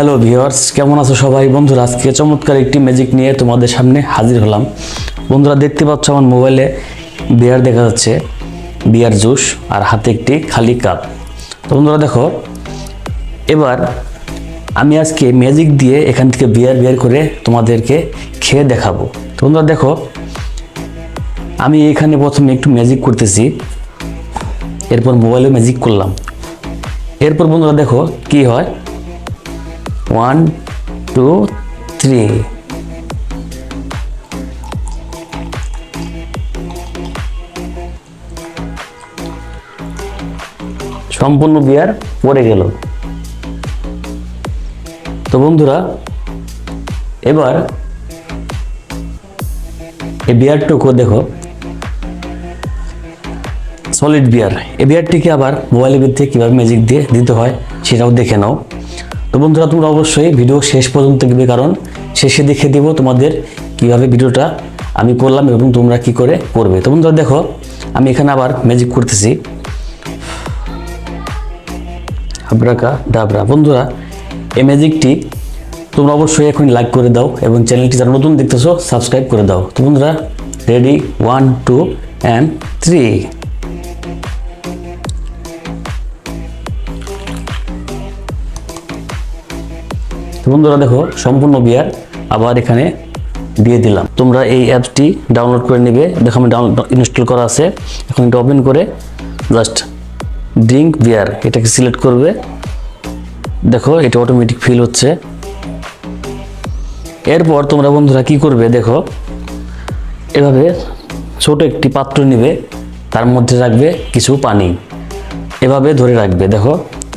Hello viewers, কেমন আছো সবাই? বন্ধুরা, আজকে চমৎকার একটি ম্যাজিক নিয়ে তোমাদের সামনে হাজির হলাম। বন্ধুরা, দেখতে পাচ্ছ আমার মোবাইলে বিয়ার দেখা যাচ্ছে, বিয়ার জুস, আর হাতে একটি খালি কাপ। তো বন্ধুরা দেখো, এবার আমি আজকে ম্যাজিক দিয়ে এখান থেকে বিয়ার বের করে তোমাদেরকে খেয়ে দেখাবো। তো বন্ধুরা দেখো, আমি এখানে প্রথমে একটু ম্যাজিক করতেছি, এরপর মোবাইলে ম্যাজিক করলাম। এরপর বন্ধুরা দেখো কি হয়। 1 2 3। সম্পূর্ণ বিয়ার পড়ে গেল। তো বন্ধুরা, এবার এই বিয়ারটুকু দেখো, সলিড বিয়ার। এই বিয়ারটিকে আবার মোবাইলের ভিতরে কীভাবে ম্যাজিক দিয়ে দিতে হয় সেটাও দেখে নাও। তো বন্ধুরা, তোমরা অবশ্যই ভিডিও শেষ পর্যন্ত দেখবে, কারণ শেষে দেখে দেব তোমাদের কিভাবে ভিডিওটা আমি করলাম এবং তোমরা কি করে করবে। তো বন্ধুরা দেখো, আমি এখানে আবার ম্যাজিক করতেছি, আব্রাকা ডাবরা। বন্ধুরা, এই ম্যাজিকটি তোমরা অবশ্যই এখন লাইক করে দাও এবং চ্যানেলটি যারা নতুন দেখতেছো সাবস্ক্রাইব করে দাও। তো বন্ধুরা, রেডি, 1 2 and 3। বন্ধুরা দেখো, সম্পূর্ণ বিয়ার আবার এখানে দিয়ে দিলাম। তোমরা এই অ্যাপটি ডাউনলোড করে নেবে। দেখো আমি ইনস্টল করা আছে। এখন এটা ওপেন করে জাস্ট ড্রিঙ্ক বিয়ার এটাকে সিলেক্ট করবে। দেখো এটা অটোমেটিক ফিল হচ্ছে। এরপর তোমরা বন্ধুরা কি করবে, দেখো এভাবে ছোট একটি পাত্র নেবে, তার মধ্যে রাখবে কিছু পানি, এভাবে ধরে রাখবে। দেখো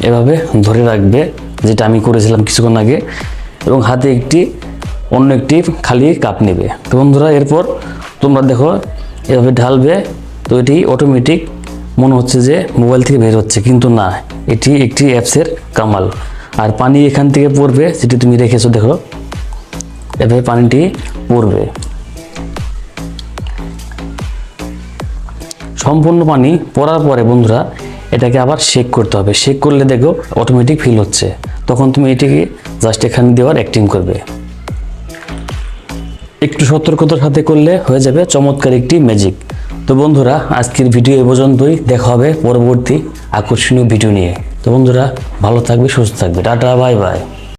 এভাবে ধরে রাখবে, যেটা আমি করেছিলাম কিছুক্ষণ আগে, এবং হাতে অন্য একটি খালি কাপ নেবে। তো বন্ধুরা, এরপর তোমরা দেখো এভাবে ঢালবে। তো এটি অটোমেটিক মনে হচ্ছে যে মোবাইল থেকে বের হচ্ছে, কিন্তু না, এটি একটি অ্যাপসের কামাল। আর পানি এখান থেকে পড়বে, যেটি তুমি রেখেছো। দেখো এভাবে পানিটি পড়বে, সম্পূর্ণ পানি পড়ার পরে বন্ধুরা এটাকে আবার শেক করতে হবে। শেক করলে দেখো অটোমেটিক ফিল হচ্ছে, তখন তুমি এটিকে জাস্ট এখানে দেওয়ার অ্যাক্টিং করবে। একটু সতর্কতার সাথে করলে হয়ে যাবে চমৎকার একটি ম্যাজিক। তো বন্ধুরা, আজকের ভিডিও এ পর্যন্তই। দেখা হবে পরবর্তী আকর্ষণীয় ভিডিও নিয়ে। তো বন্ধুরা, ভালো থাকবে, সুস্থ থাকবে, টাটা, বাই বাই।